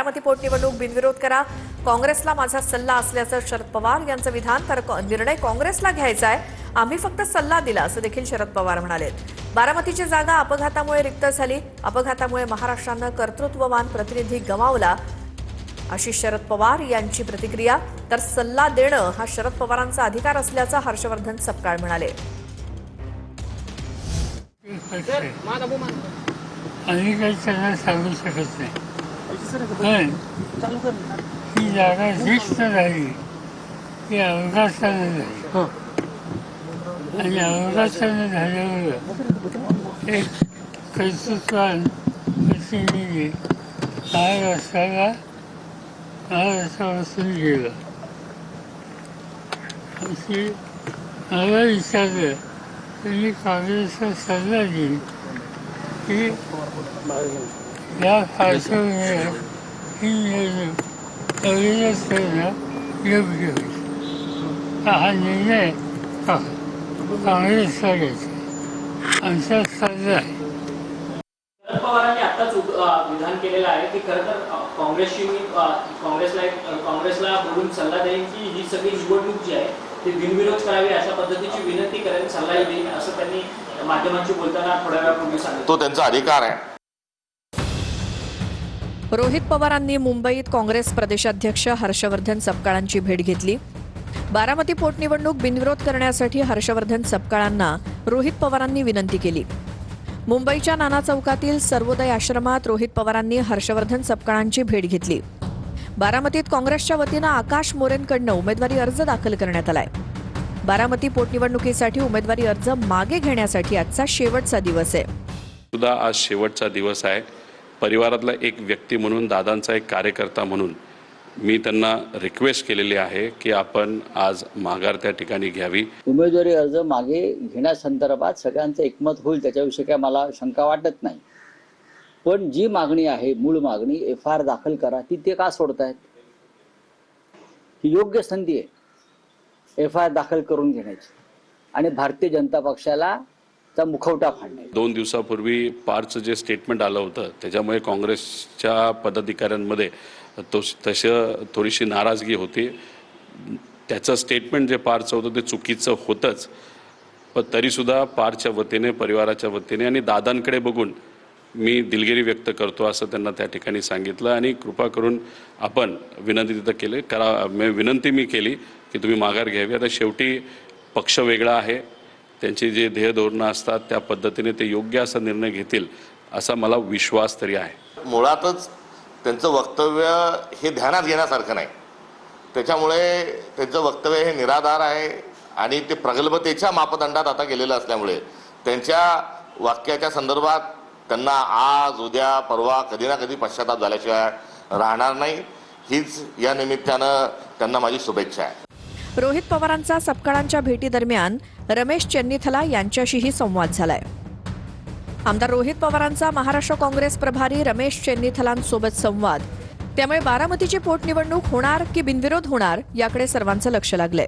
बारामती पोटनिवडणूक बिनविरोध करा, काँग्रेसला माझा सल्ला असल्याचं शरद पवार यांचं विधान. तर निर्णय काँग्रेसला घ्यायचा आहे, आम्ही फक्त सल्ला दिला असं देखील शरद पवार म्हणाले. बारामतीची जागा अपघातामुळे रिक्त झाली, अपघातामुळे महाराष्ट्रानं कर्तृत्ववान प्रतिनिधी गमावला अशी शरद पवार यांची प्रतिक्रिया. तर सल्ला देणं हा शरद पवारांचा अधिकार असल्याचं हर्षवर्धन सपकाळ म्हणाले. आम्ही काही त्यांना सांगू शकत नाही, पण ही जागा रिक्त झाली ती अवकाशानं झाली आणि अवकाशानं झाल्यावर एक कर्तृत्वान प्रतिनिधी महाराष्ट्रापासून गेलं. मला विचारलं त्यांनी काँग्रेसचा सल्ला दिली की या पार्श्वभूमीवर ही निवडणूक अविरोध करणं योग्य होईल. हा निर्णय काँग्रेसचा घ्यायचा आमचा सल्ला आहे. शरद पवारांनी आताच विधान केलेलं आहे की खरं तर काँग्रेसला बोलून सल्ला देईन की ही सगळी निवडणूक जी आहे ती बिनविरोध करावी अशा पद्धतीची विनंती करेन, सल्लाही देईन असं त्यांनी माध्यमांशी बोलताना थोड्या वेळापूर्वी सांगितलं. तो त्यांचा अधिकार आहे. रोहित पवारांनी मुंबईत काँग्रेस प्रदेशाध्यक्ष हर्षवर्धन सपकाळांची भेट घेतली. बारामती पोटनिवडणूक बिनविरोध करण्यासाठी हर्षवर्धन सपकाळांना रोहित पवारांनी विनंती केली. मुंबईच्या नाना चौकातील सर्वोदय आश्रमात रोहित पवारांनी हर्षवर्धन सपकाळांची भेट घेतली. बारामतीत काँग्रेसच्या वतीनं आकाश मोरेंकडनं उमेदवारी अर्ज दाखल करण्यात आलाय. बारामती पोटनिवडणुकीसाठी उमेदवारी अर्ज मागे घेण्यासाठी आजचा शेवटचा दिवस आहे. सुद्धा आज शेवटचा दिवस आहे. परिवारातला एक व्यक्ती म्हणून, दादांचा एक कार्यकर्ता म्हणून मी त्यांना रिक्वेस्ट केलेली आहे की आपण आज माघार त्या ठिकाणी घ्यावी. उमेदवारी अर्ज मागे घेण्यासंदर्भात सगळ्यांचं एकमत होईल, त्याच्याविषयी काय मला शंका वाटत नाही. पण जी मागणी आहे, मूळ मागणी FIR दाखल करा, ती ते का सोडतायत? ही योग्य संधी आहे FIR दाखल करून घेण्याची आणि भारतीय जनता पक्षाला मुखवटा फाडणे. 2 दिवसापूर्वी पारचं जे स्टेटमेंट आलं होतं त्याच्यामुळे काँग्रेसच्या पदाधिकाऱ्यांमध्ये तसं थोडीशी नाराजगी होती. त्याचं स्टेटमेंट जे पारचं होतं ते चुकीचं होतंच, पण तरीसुद्धा पारच्या वतीने, परिवाराच्या वतीने आणि दादांकडे बघून मी दिलगिरी व्यक्त करतो असं त्यांना त्या ठिकाणी सांगितलं. आणि कृपा करून आपण विनंती तिथं केली विनंती मी केली की तुम्ही माघार घ्यावी. आता शेवटी पक्ष वेगळा आहे, त्यांची जे ध्येय धोरणं असतात त्या पद्धतीने ते योग्य असा निर्णय घेतील असा मला विश्वास तरी आहे. मुळातच त्यांचं वक्तव्य हे ध्यानात घेण्यासारखं नाही, त्याच्यामुळे त्यांचं वक्तव्य हे निराधार आहे आणि ते प्रगल्भतेच्या मापदंडात आता गेलेलं असल्यामुळे त्यांच्या वाक्याच्या संदर्भात त्यांना आज, उद्या, परवा कधी ना कधी पश्चाताप झाल्याशिवाय राहणार नाही. हीच या निमित्तानं त्यांना माझी शुभेच्छा आहे. रोहित पवारांचा सपकाळांच्या भेटीदरम्यान रमेश चेन्नीथला यांच्याशीही संवाद झालाय. आमदार रोहित पवारांचा महाराष्ट्र काँग्रेस प्रभारी रमेश चेन्नीथलांसोबत संवाद. त्यामुळे बारामतीची पोटनिवडणूक होणार की बिनविरोध होणार याकडे सर्वांचं लक्ष लागलंय.